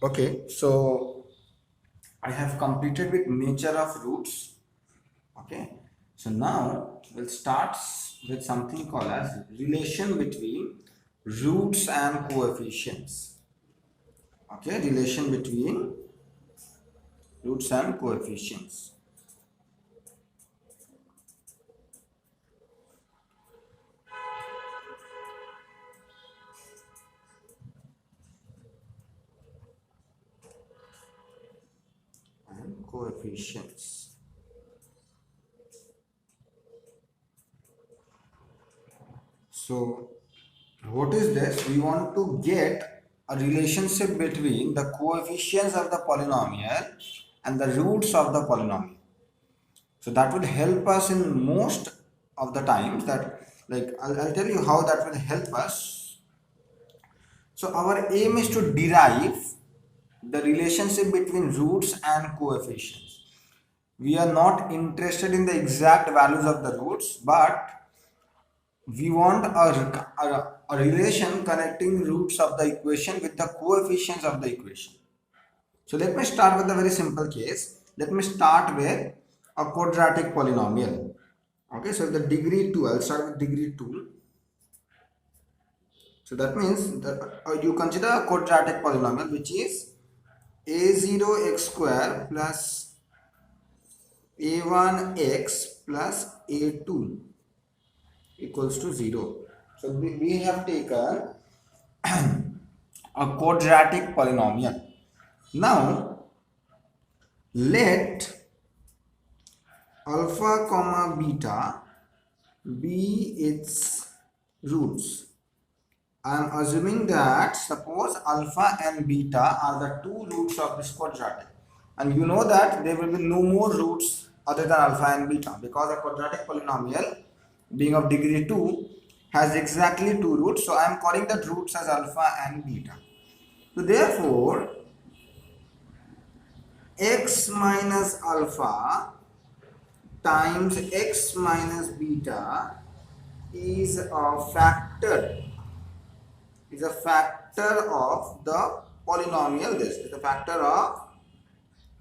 Okay, so I have completed with nature of roots. Okay, so now we'll start with something called as relation between roots and coefficients. Okay, relation between roots and coefficients. And coefficients. So what is this? We want to get a relationship between the coefficients of the polynomial and the roots of the polynomial. So that would help us in most of the times that, like, I'll tell you how that will help us. So our aim is to derive the relationship between roots and coefficients. We are not interested in the exact values of the roots, but we want a relation connecting roots of the equation with the coefficients of the equation. So let me start with a very simple case. Let me start with a quadratic polynomial. Okay, so the degree 2, I'll start with degree 2. So that means that you consider a quadratic polynomial which is a0 x square plus a1 x plus a2 equals to 0. So we have taken a quadratic polynomial. Now let alpha comma beta be its roots. I am assuming that suppose alpha and beta are the two roots of this quadratic, and you know that there will be no more roots other than alpha and beta because a quadratic polynomial being of degree 2 has exactly two roots. So I am calling the roots as alpha and beta. So therefore x minus alpha times x minus beta is a factor of the polynomial. This is a factor of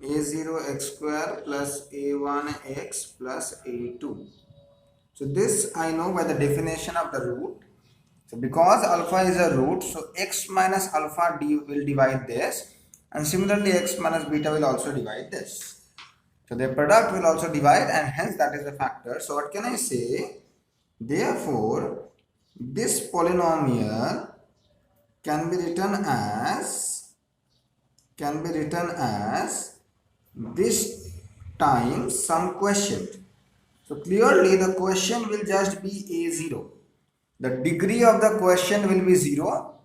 a0 x square plus a1 x plus a2. So this I know by the definition of the root. So because alpha is a root, so x minus alpha will divide this, and similarly x minus beta will also divide this. So their product will also divide, and hence that is a factor. So what can I say? Therefore, this polynomial can be written as this times some quotient. So clearly the quotient will just be a0. The degree of the quotient will be 0,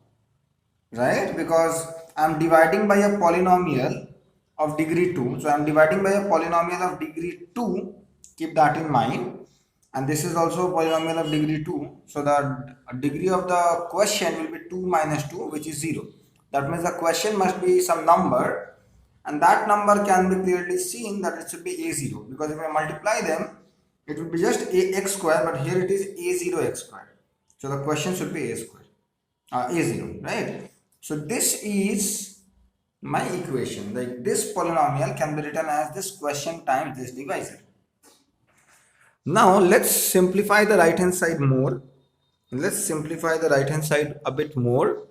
right? Because I am dividing by a polynomial of degree 2. So I am dividing by a polynomial of degree 2. Keep that in mind. And this is also a polynomial of degree 2. So the degree of the quotient will be 2 minus 2, which is 0. That means the quotient must be some number, and that number can be clearly seen that it should be a0, because if I multiply them it would be just ax square, but here it is a0 x square. So the question should be a square, a0, right? So this is my equation. Like this polynomial can be written as this quotient times this divisor. Now let's simplify the right hand side more. Let's simplify the right hand side a bit more.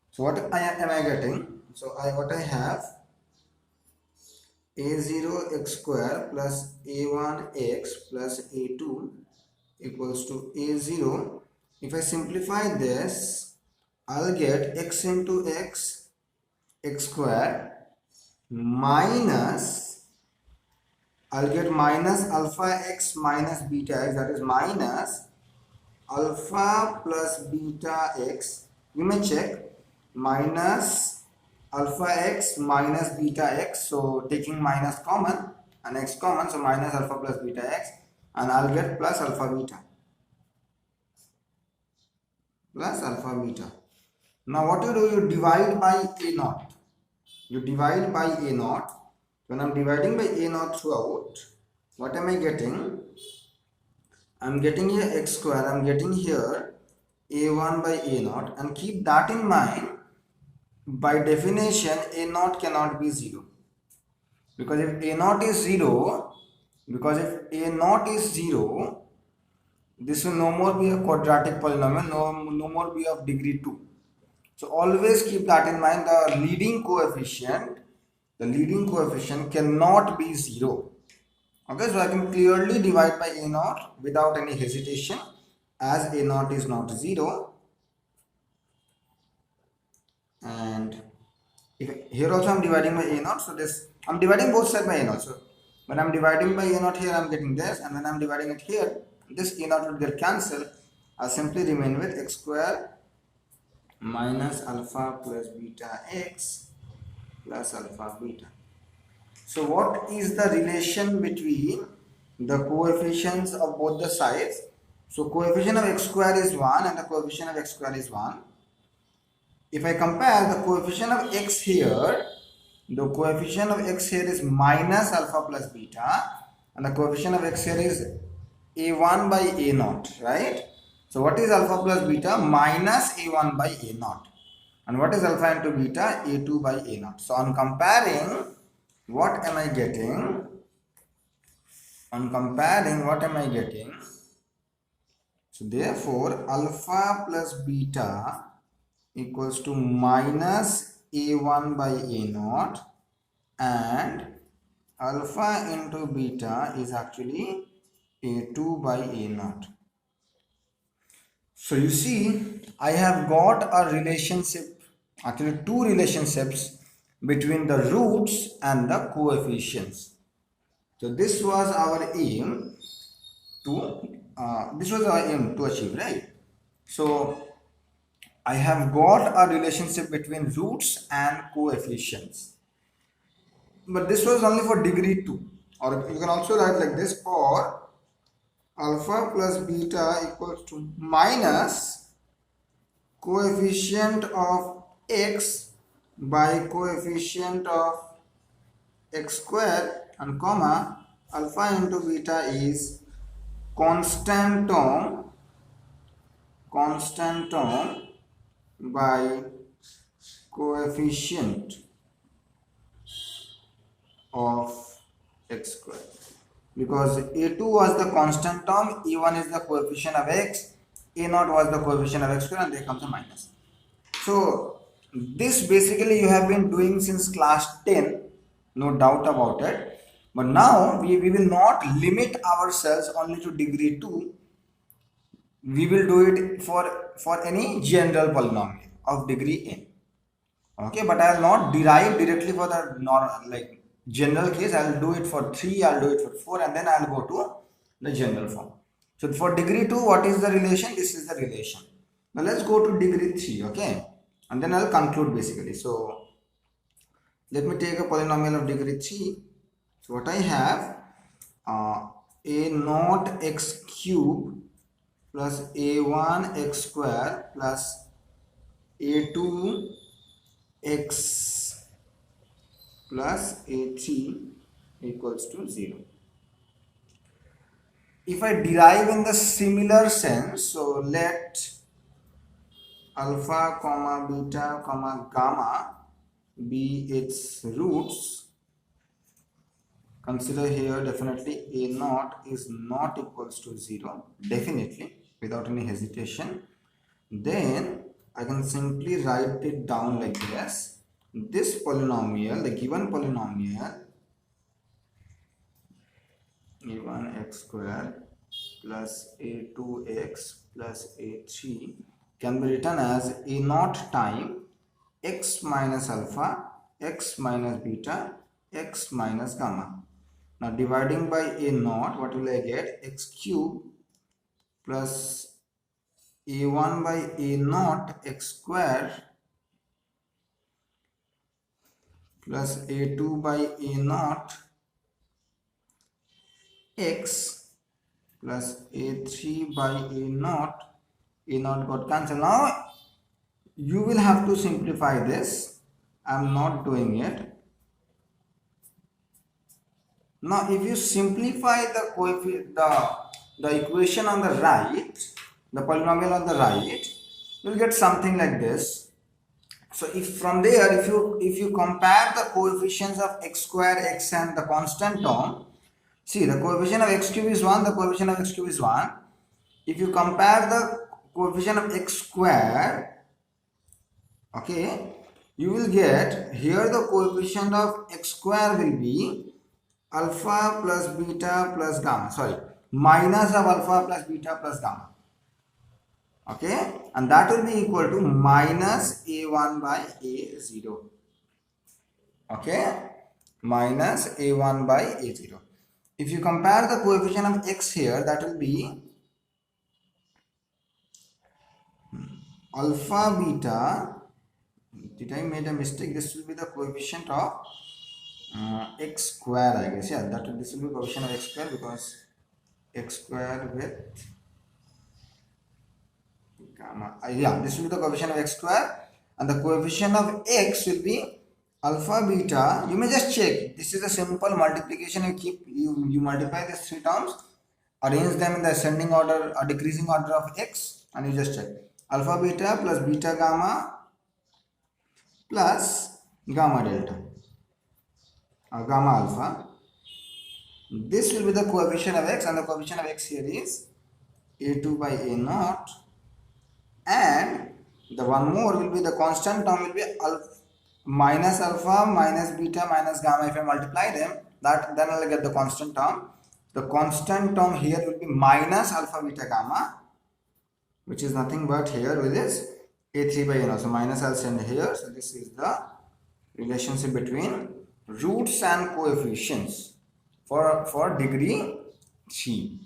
So what am I getting? So what I have, a0 x square plus a1 x plus a2 equals to a0. If I simplify this, I'll get x into x square minus, I'll get minus alpha x minus beta x, that is minus alpha plus beta x. You may check minus alpha x minus beta x. So taking minus common and x common, so minus alpha plus beta x, and I'll get plus alpha beta. Plus alpha beta. Now what you do, you divide by a naught. You divide by a naught. When I'm dividing by a naught throughout, what am I getting? I'm getting here x square, I'm getting here a1 by a naught, and keep that in mind by definition a naught cannot be 0, because if a naught is 0, this will no more be a quadratic polynomial, no more be of degree 2. So always keep that in mind. The leading coefficient cannot be 0. Okay, so I can clearly divide by a naught without any hesitation, as a naught is not 0. And here also I'm dividing by a naught, so this I'm dividing both sides by a naught. So when I'm dividing by a naught here, I'm getting this, and when I'm dividing it here, this a naught will get cancelled. I'll simply remain with x square minus alpha plus beta x plus alpha beta. So what is the relation between the coefficients of both the sides? So coefficient of x square is 1 and the coefficient of x square is 1. If I compare the coefficient of x here, the coefficient of x here is minus alpha plus beta, and the coefficient of x here is a1 by a naught, right? So what is alpha plus beta? Minus a1 by a naught. And what is alpha into beta? a2 by a naught. So on comparing, what am I getting? So therefore alpha plus beta equals to minus a1 by a naught, and alpha into beta is actually a2 by a naught. So you see, I have got a relationship, actually two relationships between the roots and the coefficients. So this was our aim to achieve, right? So I have got a relationship between roots and coefficients, but this was only for degree 2, or you can also write like this: for alpha plus beta equals to minus coefficient of x by coefficient of x square, and comma alpha into beta is constant term by coefficient of x square, because a2 was the constant term, e1 is the coefficient of x, a0 was the coefficient of x square, and there comes a minus. So this basically you have been doing since class 10, no doubt about it. But now we will not limit ourselves only to degree 2. We will do it for any general polynomial of degree n. Okay, but I will not derive directly for the general case. I will do it for 3, I will do it for 4, and then I will go to the general form. So for degree 2, what is the relation? This is the relation. Now let's go to degree 3, okay, and then I will conclude basically. So let me take a polynomial of degree 3. So what I have, a naught x cube plus a1 x square plus a2 x plus a3 equals to 0. If I derive in the similar sense, so let alpha comma beta comma gamma be its roots. Consider here definitely a naught is not equals to 0, definitely, without any hesitation. Then I can simply write it down like this: this polynomial, the given polynomial a1x square plus a2x plus a3 can be written as a naught time x minus alpha, x minus beta, x minus gamma. Now dividing by a naught, what will I get? X cube plus a1 by a naught x square plus a2 by a naught x plus a3 by a naught got cancelled. Now you will have to simplify this. I am not doing it. Now if you simplify the equation on the right, the polynomial on the right, you will get something like this: So if from there, if you compare the coefficients of x square, x and the constant term, see the coefficient of x cube is 1, the coefficient of x cube is 1. If you compare the coefficient of x square, okay, you will get here the coefficient of x square will be alpha plus beta plus gamma, sorry, minus of alpha plus beta plus gamma, okay, and that will be equal to minus a1 by a0, okay, minus a1 by a0. If you compare the coefficient of x here, that will be alpha beta. Did I made a mistake? This will be the coefficient of x square, I guess. Yeah, this will be coefficient of x square, because x square with gamma. Yeah, this will be the coefficient of x square, and the coefficient of x will be alpha beta. You may just check. This is a simple multiplication. You multiply these three terms, arrange them in the ascending order or decreasing order of x, and you just check alpha beta plus beta gamma plus gamma delta or gamma alpha. This will be the coefficient of x, and the coefficient of x here is a2 by a naught, and the one more will be the constant term will be minus alpha minus beta minus gamma. If I multiply them, then I'll get the constant term. The constant term here will be minus alpha beta gamma, which is nothing but here with this a3 by a naught. So minus I'll send here. So this is the relationship between roots and coefficients for degree 3,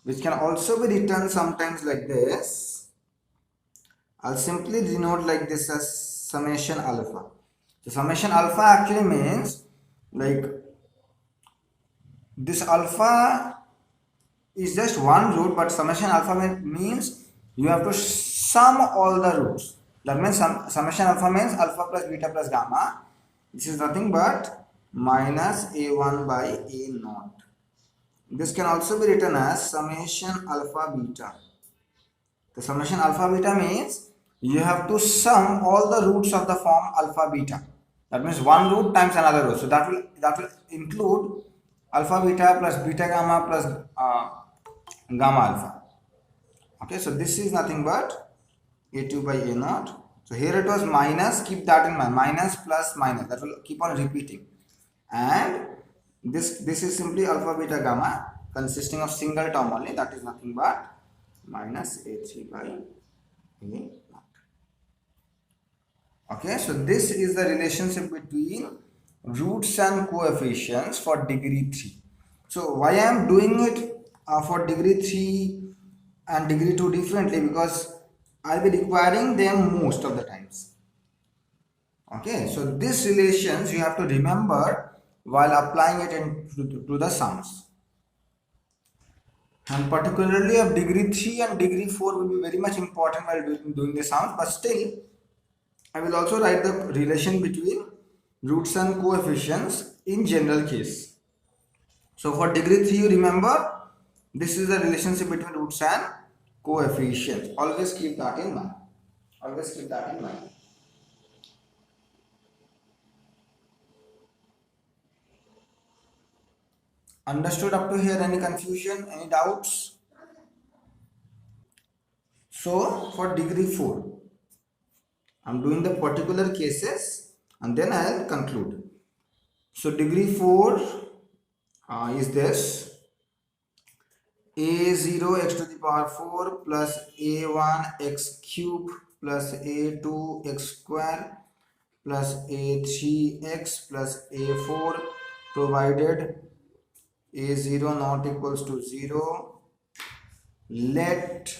which can also be written sometimes like this. I'll simply denote like this as summation alpha. So summation alpha actually means like this alpha is just one root, but summation alpha means you have to sum all the roots. That means summation alpha means alpha plus beta plus gamma. This is nothing but minus a1 by a naught. This can also be written as summation alpha beta. The summation alpha beta means you have to sum all the roots of the form alpha beta. That means one root times another root. So that will include alpha beta plus beta gamma plus gamma alpha. Okay, so this is nothing but a2 by a naught. So here it was minus, keep that in mind, minus plus minus, that will keep on repeating. And this is simply alpha beta gamma consisting of single term only, that is nothing but minus a3 by a naught. Okay, so this is the relationship between roots and coefficients for degree 3. So why I am doing it for degree 3 and degree 2 differently? Because I'll be requiring them most of the times. Okay, so these relations you have to remember while applying it to the sums. And particularly of degree 3 and degree 4 will be very much important while doing the sums, but still I will also write the relation between roots and coefficients in general case. So for degree 3, you remember this is the relationship between roots and coefficients. Always keep that in mind. Always keep that in mind. Understood up to here? Any confusion? Any doubts? So for degree 4, I'm doing the particular cases and then I'll conclude. So degree 4 is this: a0 x to the power 4 plus a1 x cube plus a2 x square plus a3 x plus a4, provided a0 not equals to 0. Let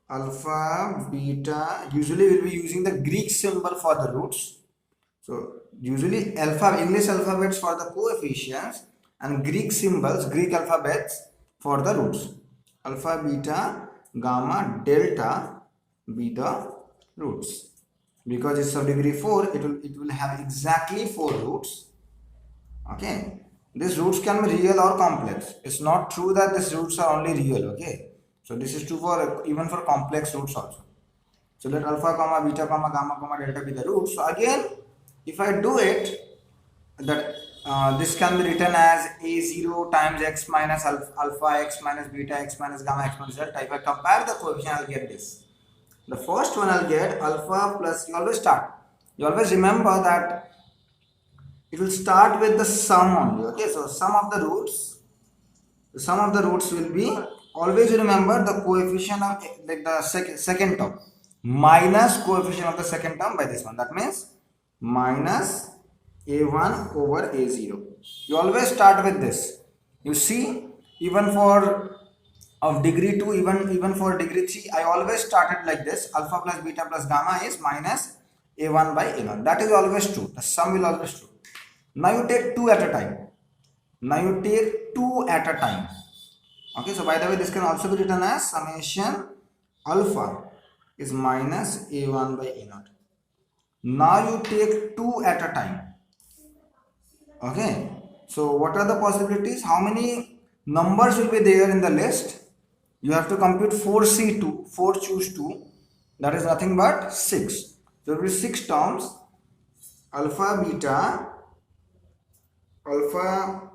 alpha beta, usually we'll be using the Greek symbol for the roots. So usually English alphabets for the coefficients and Greek symbols, Greek alphabets for the roots. Alpha, beta, gamma, delta be the roots. Because it's of degree 4, it will have exactly 4 roots. Okay. These roots can be real or complex. It's not true that these roots are only real. Okay. So this is true for even for complex roots also. So let alpha comma beta comma gamma comma delta be the roots. So again, if I do it, that this can be written as a0 times x minus alpha x minus beta x minus gamma x minus delta. If I compare the coefficient, I'll get this. The first one I'll get alpha plus, you always remember that it will start with the sum only. Okay, so sum of the roots will be, always remember the coefficient of like the second term minus coefficient of the second term by this one. That means minus a1 over a0. You always start with this. You see, even for of degree 2, even for degree 3, I always started like this. Alpha plus beta plus gamma is minus a1 by a0. That is always true. The sum will always true. Now you take 2 at a time. Okay, so by the way, this can also be written as summation alpha is minus a1 by a0. Now you take 2 at a time. Okay, so what are the possibilities? How many numbers will be there in the list? You have to compute 4C2, 4 choose 2, that is nothing but 6. There will be 6 terms, alpha, beta, alpha,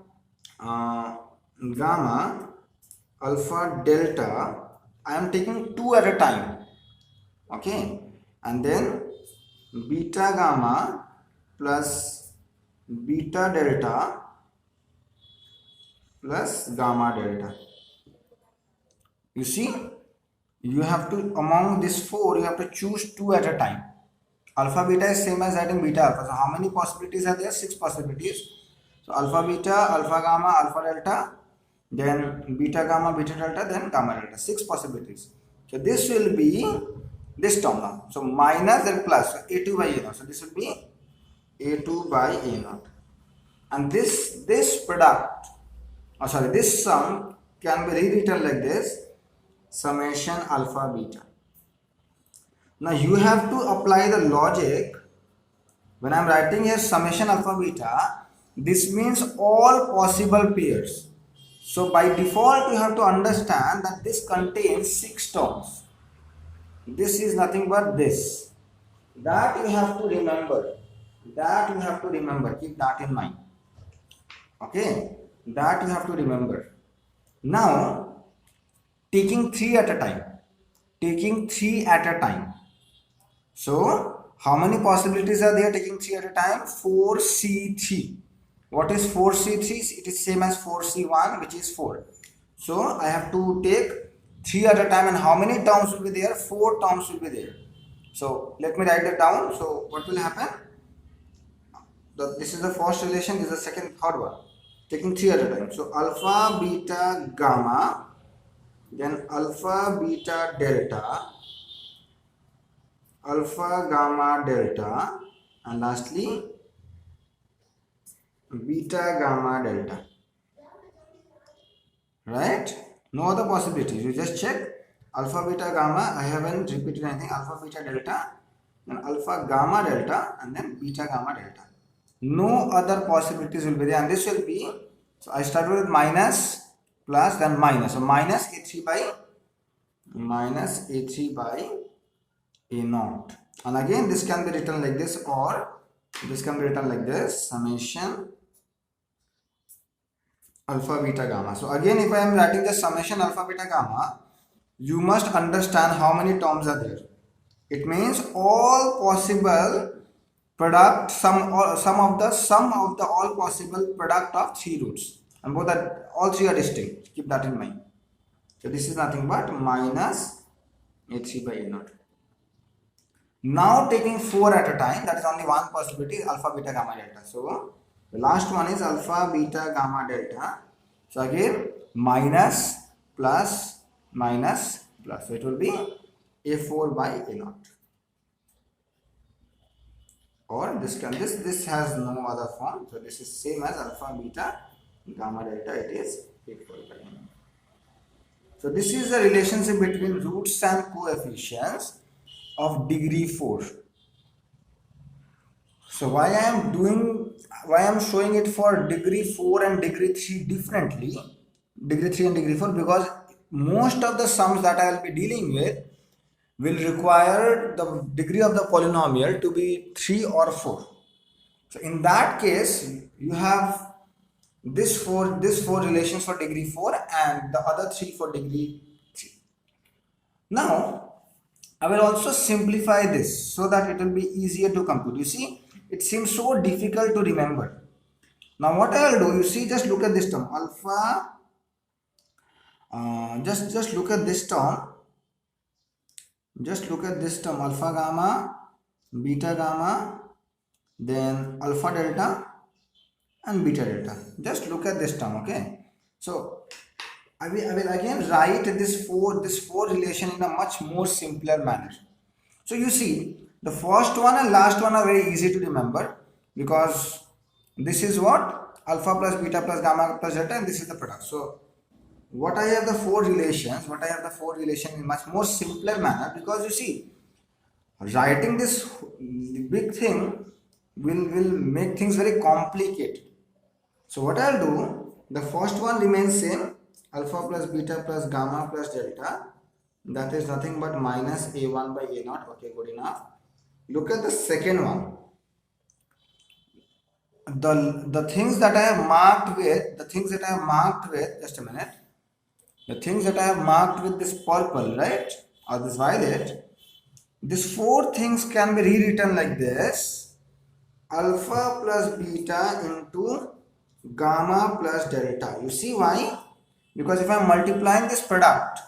gamma, alpha, delta. I am taking 2 at a time. Okay, and then beta gamma plus beta delta plus gamma delta. You see, you have to, among these 4, you have to choose 2 at a time. Alpha beta is same as adding beta alpha. So how many possibilities are there? 6 possibilities. So alpha beta, alpha gamma, alpha delta, then beta gamma, beta delta, then gamma delta. 6 possibilities. So this will be this term now. So minus and plus. So a2 by a0. So this will be a2 by a0. And this product, this sum can be rewritten like this. Summation alpha beta. Now you have to apply the logic. When I am writing here summation alpha beta, this means all possible pairs. So by default you have to understand that this contains 6 terms. This is nothing but this. That you have to remember. Keep that in mind. Okay, that you have to remember. Now taking 3 at a time. So how many possibilities are there taking 3 at a time? 4C3. What is 4C3? It is same as 4C1, which is 4. So I have to take 3 at a time, and how many terms will be there? 4 terms will be there. So let me write that down. So what will happen? This is the first relation, this is the second, third one. Taking 3 at a time. So alpha, beta, gamma, then alpha, beta, delta, alpha, gamma, delta, and lastly beta, gamma, delta. Right? No other possibilities. You just check alpha, beta, gamma. I haven't repeated anything. Alpha, beta, delta, then alpha, gamma, delta, and then beta, gamma, delta. No other possibilities will be there, and this will be, so I started with minus, plus, then minus. So minus a3 by a0. And again this can be written like this, or this can be written like this, summation alpha beta gamma. So again, if I am writing the summation alpha beta gamma, you must understand how many terms are there. It means all possible product, sum of the all possible product of 3 roots, and both are, all 3 are distinct. Keep that in mind. So this is nothing but minus a3 by a0. Now taking 4 at a time, that is only one possibility, alpha beta gamma delta. So the last one is alpha beta gamma delta. So again minus plus minus plus. So it will be a4 by a0. Or this has no other form. So this is same as alpha beta gamma delta. It is a4 by a0. So this is the relationship between roots and coefficients of degree 4. So why I am showing it for degree 4 and degree 3 , degree 3 and degree 4, because most of the sums that I will be dealing with, will require the degree of the polynomial to be 3 or 4. So in that case, you have this four relations for degree 4 and the other 3 for degree 3. Now I will also simplify this so that it will be easier to compute. You see, it seems so difficult to remember. Now what I will do, you see, just look at this term alpha, just look at this term, alpha gamma, beta gamma, then alpha delta and beta delta. Just look at this term, okay? So I will again write this four relation in a much more simpler manner. So you see, the first one and last one are very easy to remember because this is what alpha plus beta plus gamma plus delta, and this is the product. So what I have the four relations in much more simpler manner, because you see, writing this big thing will make things very complicated. So what I'll do, the first one remains same, alpha plus beta plus gamma plus delta, that is nothing but minus a1 by a0. Okay, good enough. Look at the second one. The things that I have marked with, just a minute, the things that I have marked with this purple, right, or this violet, these four things can be rewritten like this: alpha plus beta into gamma plus delta. You see why? Because if I am multiplying this product,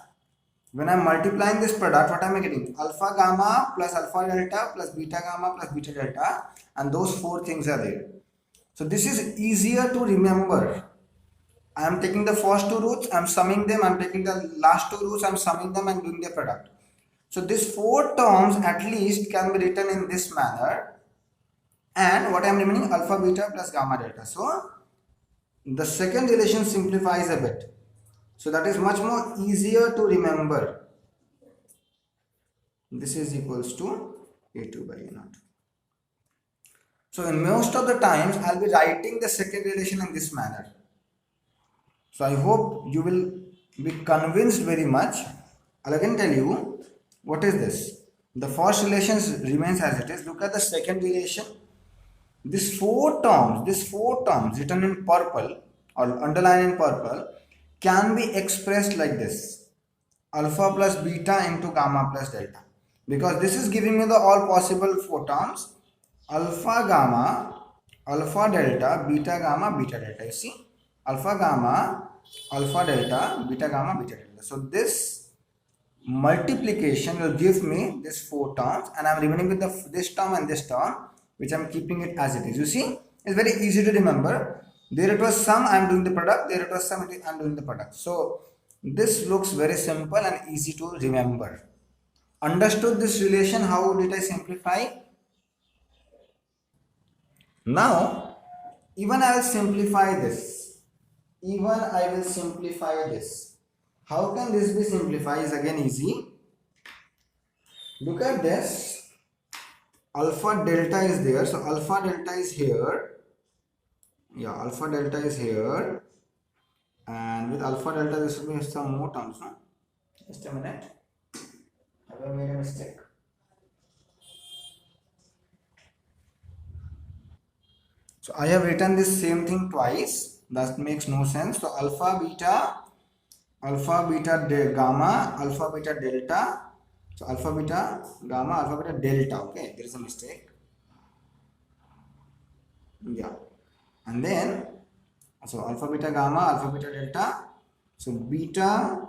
when I am multiplying this product, what am I getting? Alpha gamma plus alpha delta plus beta gamma plus beta delta, and those four things are there. So this is easier to remember. I am taking the first two roots, I am summing them, I am taking the last two roots, I am summing them and doing the product. So these four terms at least can be written in this manner. And what I am remaining, alpha beta plus gamma delta. So the second relation simplifies a bit. So that is much more easier to remember. This is equals to a2 by a0. So in most of the times, I will be writing the second relation in this manner. So I hope you will be convinced very much. I'll again tell you, what is this? The first relation remains as it is. Look at the second relation. These four terms written in purple or underlined in purple can be expressed like this: alpha plus beta into gamma plus delta. Because this is giving me the all possible four terms: alpha gamma, alpha delta, beta gamma, beta delta. You see, alpha gamma, alpha delta, beta gamma, beta delta. So this multiplication will give me this four terms, and I am remaining with this term and this term, which I am keeping it as it is. You see, it's very easy to remember. There it was sum, I am doing the product. There it was sum, I am doing the product. So this looks very simple and easy to remember. Understood this relation? How did I simplify? Now, even I will simplify this. How can this be simplified? Is again easy. Look at this. Alpha delta is there. So alpha delta is here. Yeah, alpha delta is here. And with alpha delta, this will be some more terms. No? Just a minute. Have I made a mistake? So I have written this same thing twice. That makes no sense. So alpha beta gamma, alpha beta delta. So alpha beta gamma, alpha beta delta. Okay, there is a mistake. Yeah, and then so alpha beta gamma, alpha beta delta. So beta,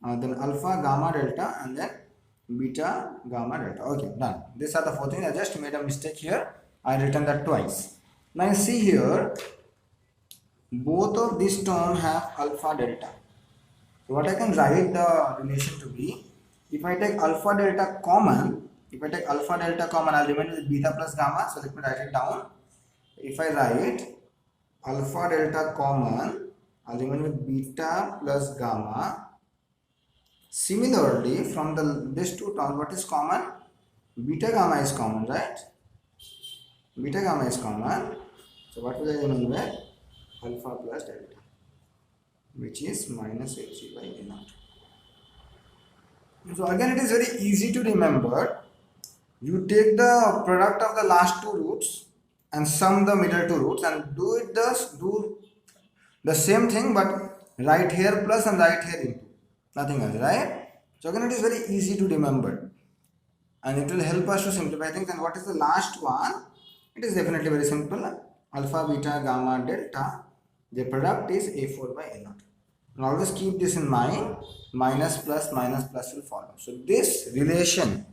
then alpha gamma delta, and then beta gamma delta. Okay, done. These are the four things. I just made a mistake here. I written that twice. Now you see here, both of these terms have alpha delta. So what I can write the relation to be, if I take alpha delta common, I'll remain with beta plus gamma. So let me write it down. If I write alpha delta common, I'll remain with beta plus gamma. Similarly, from these two terms, what is common? Beta gamma is common, right? Beta gamma is common. So what will I remain with? Alpha plus delta, which is minus a3 by a0. So again, it is very easy to remember. You take the product of the last two roots and sum the middle two roots and do the same thing, but right here plus and right here into, nothing else, right? So again, it is very easy to remember and it will help us to simplify things. And what is the last one? It is definitely very simple. Alpha, beta, gamma, delta. The product is A4 by A0. And always keep this in mind. Minus plus will follow. So this relation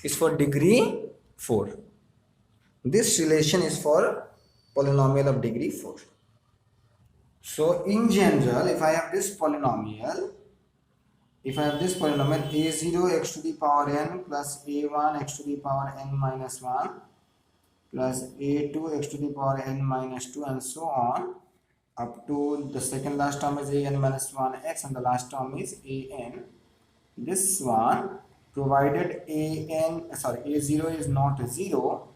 is for degree 4. This relation is for polynomial of degree 4. So in general, if I have this polynomial a0 x to the power n plus a1 x to the power n minus 1 plus a2 x to the power n minus 2 and so on up to the second last term is an minus 1x and the last term is an. This one, provided a0 is not 0,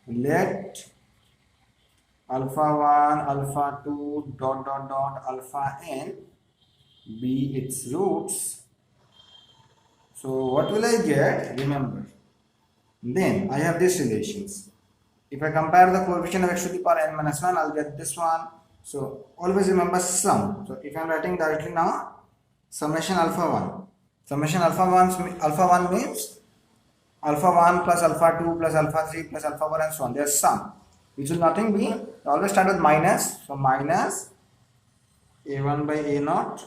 let alpha 1, alpha 2, alpha n be its roots. So what will I get? Remember, then I have these relations. If I compare the coefficient of x to the power n minus 1, I'll get this one. So always remember sum. So if I'm writing directly now, summation alpha 1. Summation alpha 1 means alpha 1 plus alpha 2 plus alpha 3 plus alpha 1 and so on. There's sum, which will nothing be, always start with minus. So minus a1 by a0.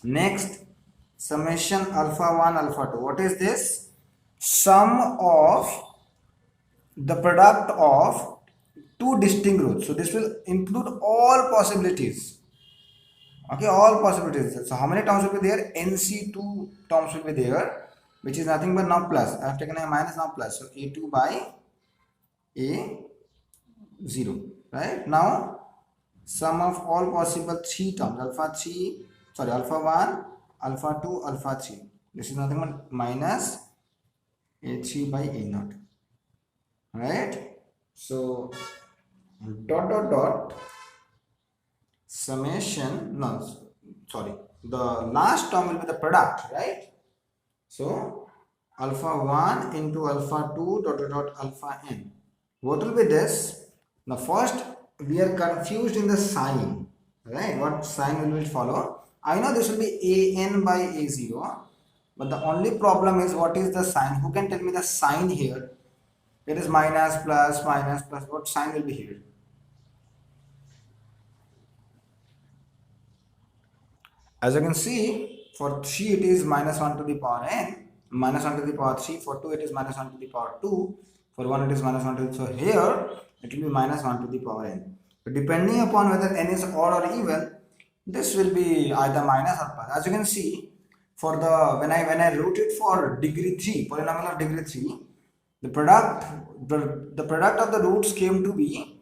Next, summation alpha 1 alpha 2. What is this? Sum of the product of two distinct roots. So this will include all possibilities. Okay, all possibilities. So how many terms will be there? NC2 terms will be there, which is nothing but now plus. I have taken a minus, now plus. So A2 by A0. Right? Now sum of all possible 3 terms. Alpha 1, alpha 2, alpha 3. This is nothing but minus A3 by A0. Right? So summation, the last term will be the product, right? So alpha 1 into alpha 2 alpha n. What will be this? Now first we are confused in the sign, right? What sign will follow? I know this will be an by a0, but the only problem is what is the sign? Who can tell me the sign here? It is minus, plus. What sign will be here? As you can see, for 3 it is minus 1 to the power n, minus 1 to the power 3. For 2 it is minus 1 to the power 2. For 1 it is minus 1 to the, so here it will be minus 1 to the power n. So depending upon whether n is odd or even, this will be either minus or plus. As you can see, for the when I wrote it for degree 3, polynomial of degree 3, the product of the roots came to be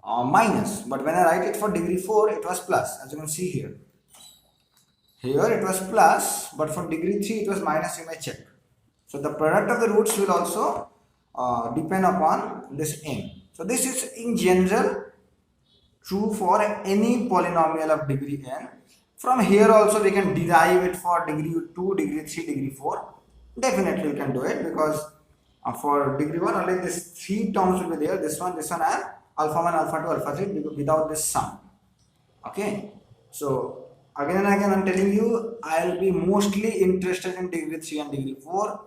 minus, but when I write it for degree 4 it was plus. As you can see here it was plus, but for degree 3 it was minus. You may check. So the product of the roots will also depend upon this n. So this is in general true for any polynomial of degree n. From here also we can derive it for degree 2, degree 3, degree 4. Definitely we can do it, because for degree 1 only this 3 terms will be there, this one and alpha 1, alpha 2, alpha 3 without this sum. Okay, so again and again I'm telling you, I'll be mostly interested in degree 3 and degree 4,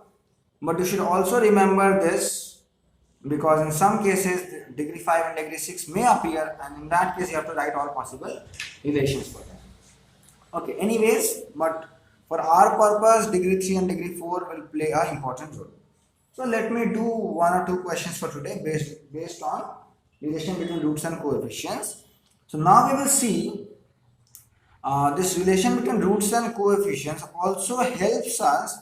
but you should also remember this, because in some cases degree 5 and degree 6 may appear, and in that case you have to write all possible relations for them. Okay, anyways, but for our purpose degree 3 and degree 4 will play an important role. So let me do 1 or 2 questions for today based on relation between roots and coefficients. So now we will see this relation between roots and coefficients also helps us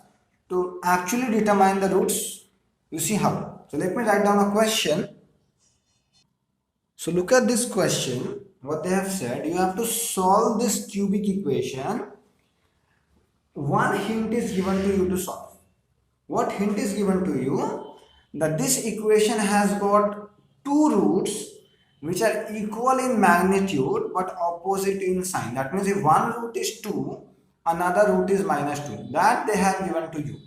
to actually determine the roots. You see how? So let me write down a question. So look at this question. What they have said, you have to solve this cubic equation. One hint is given to you to solve. What hint is given to you? That this equation has got 2 roots which are equal in magnitude but opposite in sign. That means if one root is 2 another root is minus 2. That they have given to you.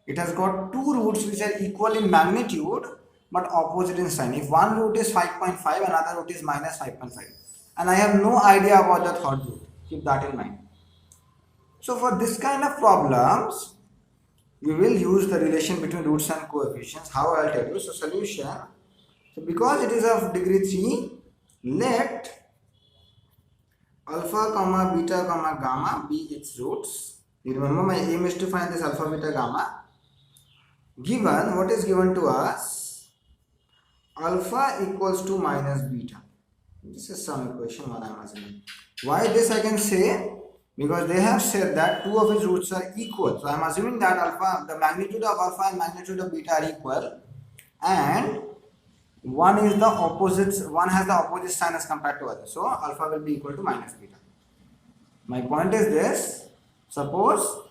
It has got two roots which are equal in magnitude but opposite in sign. If one root is 5.5, another root is minus 5.5. And I have no idea about the third root. Keep that in mind. So for this kind of problems, we will use the relation between roots and coefficients. How I'll tell you. So solution. So because it is of degree 3, let alpha comma beta comma gamma be its roots. You remember my aim is to find this alpha beta gamma. Given what is given to us, alpha equals to minus beta. This is some equation what I am assuming. Why this I can say? Because they have said that two of its roots are equal. So I am assuming that alpha, the magnitude of alpha and magnitude of beta are equal, and one is the opposite, one has the opposite sign as compared to other. So alpha will be equal to minus beta. My point is this: suppose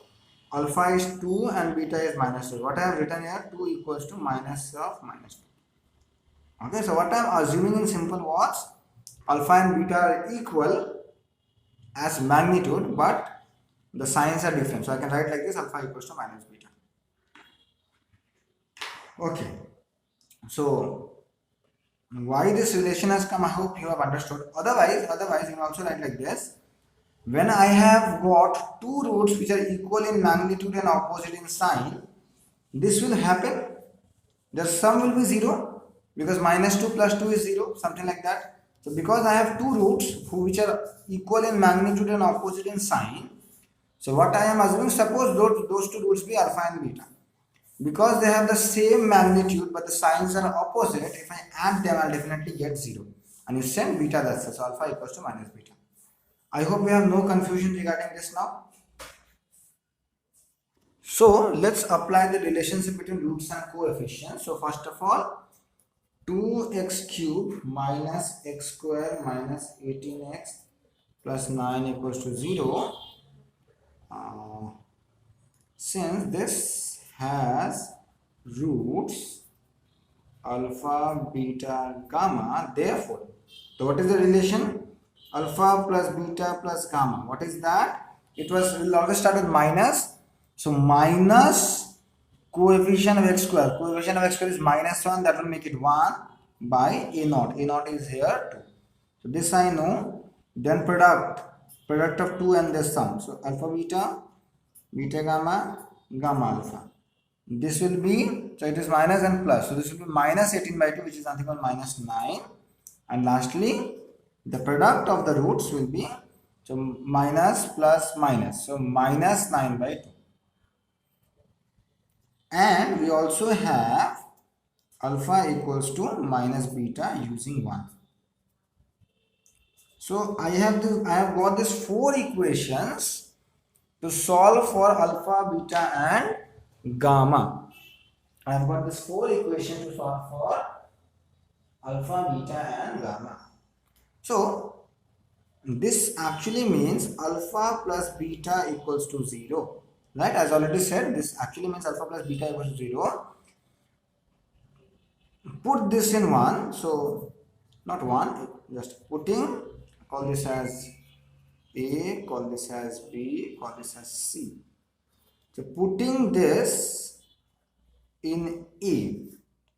alpha is 2 and beta is minus 2. What I have written here, 2 equals to minus of minus 2. Okay, so what I am assuming in simple words, alpha and beta are equal as magnitude, but the signs are different. So I can write like this: alpha equals to minus beta. Okay, so why this relation has come, I hope you have understood. Otherwise you can also write like this: when I have got two roots which are equal in magnitude and opposite in sign, this will happen. The sum will be 0 because minus 2 plus 2 is 0, something like that. So because I have two roots which are equal in magnitude and opposite in sign, so what I am assuming, suppose those two roots be alpha and beta. Because they have the same magnitude but the signs are opposite, if I add them, I'll definitely get 0. And you send beta, that's it. So alpha equals to minus beta. I hope we have no confusion regarding this now. So let's apply the relationship between roots and coefficients. So first of all, 2x cube minus x square minus 18x plus 9 equals to 0. Since this has roots alpha, beta, gamma, therefore, so what is the relation? Alpha plus beta plus gamma. What is that? We'll always start with minus. So minus coefficient of x square. Coefficient of x square is minus 1. That will make it 1 by a naught. A naught is here 2. So this I know. Then product of 2 and this sum. So alpha beta, beta gamma, gamma alpha. This will be, so it is minus and plus. So this will be minus 18 by 2, which is nothing but minus 9. And lastly, the product of the roots will be, so minus plus minus, so minus 9 by 2. And we also have alpha equals to minus beta using 1. So I have got these 4 equations to solve for alpha, beta and gamma. I have got these 4 equations to solve for alpha, beta and gamma. So this actually means alpha plus beta equals to 0, right? As already said, this actually means alpha plus beta equals to 0. Put this in 1, so not 1, just putting, call this as A, call this as B, call this as C. So putting this in A,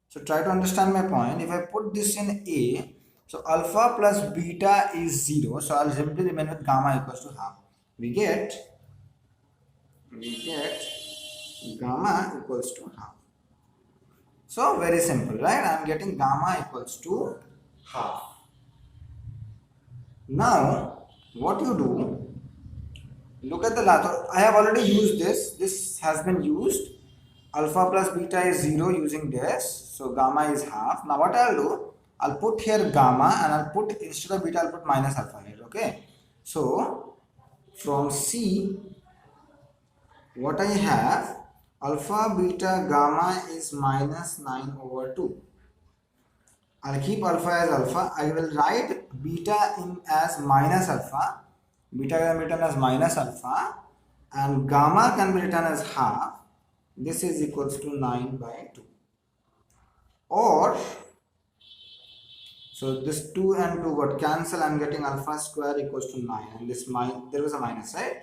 so try to understand my point. If I put this in A, so alpha plus beta is 0, so I'll simply remain with gamma equals to half. We get gamma equals to half. So very simple, right? I am getting gamma equals to half. Now what you do, look at the last. I have already used this. This has been used. Alpha plus beta is 0 using this. So gamma is half. Now what I'll do, I'll put here gamma and I'll put, instead of beta, I'll put minus alpha here. Okay. So from C, what I have, alpha, beta, gamma is minus 9 over 2. I'll keep alpha as alpha. I will write beta in as minus alpha. Beta can be written as minus alpha. And gamma can be written as half. This is equals to 9 by 2. Or, so this 2 and 2 got cancel. I am getting alpha square equals to 9. And this there was a minus, right?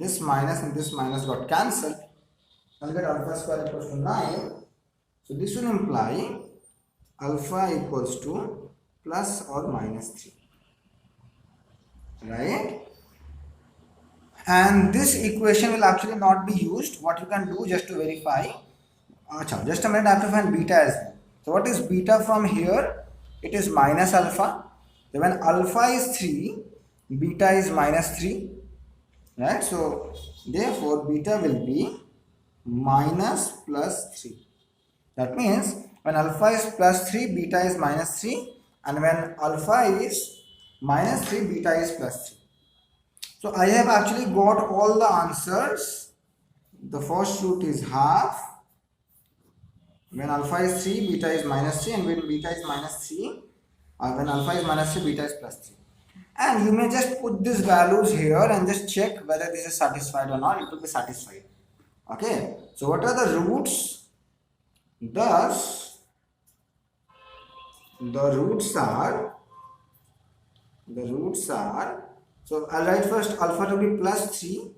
this minus and this minus got cancelled. I'll get alpha square equals to 9. So this will imply alpha equals to plus or minus 3. Right? And this equation will actually not be used. What you can do just to verify, just a minute, I have to find beta as well. So what is beta from here? It is minus alpha. So when alpha is 3, beta is minus 3. Right? So therefore beta will be minus plus 3. That means when alpha is plus 3, beta is minus 3, and when alpha is minus 3, beta is plus 3. So I have actually got all the answers. The first root is half. When alpha is 3, beta is minus 3, and when beta is minus 3, when alpha is minus 3, beta is plus 3. And you may just put these values here and just check whether this is satisfied or not. It will be satisfied. Okay. So what are the roots? Thus, the roots are, so I'll write first alpha to be plus 3,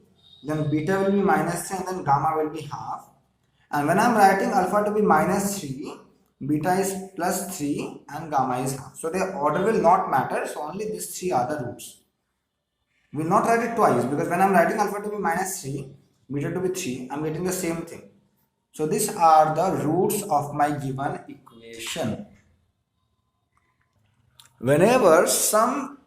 then beta will be minus 3, and then gamma will be half. And when I'm writing alpha to be minus 3, beta is plus 3 and gamma is half. So the order will not matter, so only these 3 are the roots. We will not write it twice, because when I'm writing alpha to be minus 3, beta to be 3, I'm getting the same thing. So these are the roots of my given equation. Whenever some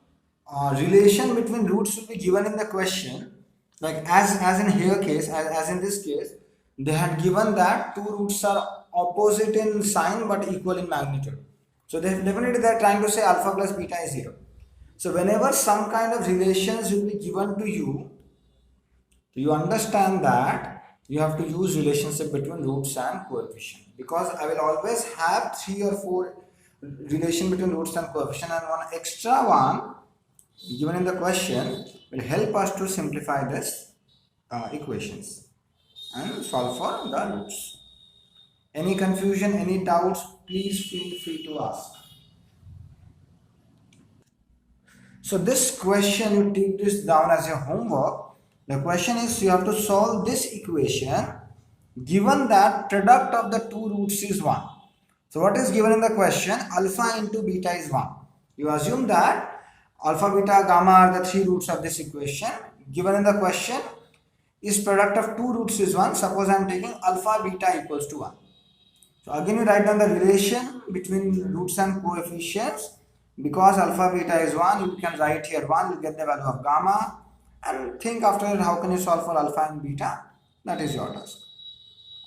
relation between roots will be given in the question, like as in here case, as in this case, they had given that two roots are opposite in sign but equal in magnitude. So they are trying to say alpha plus beta is 0. So whenever some kind of relations will be given to you, you understand that you have to use relationship between roots and coefficient, because I will always have 3 or 4 relation between roots and coefficient, and one extra one given in the question will help us to simplify this equations and solve for the roots. Any confusion, any doubts, please feel free to ask. So this question, you take this down as your homework. The question is, you have to solve this equation given that product of the two roots is 1. So what is given in the question? Alpha into beta is 1. You assume that alpha, beta, gamma are the 3 roots of this equation. Given in the question is product of two roots is 1. Suppose I am taking alpha, beta equals to 1. So again you write down the relation between roots and coefficients. Because alpha, beta is 1, you can write here 1, you get the value of gamma. And think after how can you solve for alpha and beta. That is your task.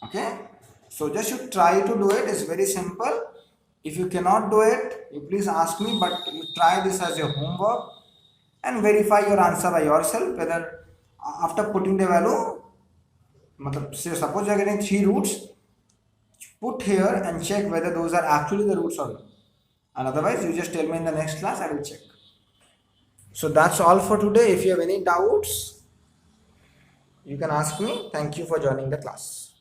Okay. So just you try to do it. It's very simple. If you cannot do it, you please ask me, but you try this as your homework and verify your answer by yourself, whether after putting the value, say suppose you are getting 3 roots, put here and check whether those are actually the roots or not. And otherwise you just tell me in the next class, I will check. So that's all for today. If you have any doubts, you can ask me. Thank you for joining the class.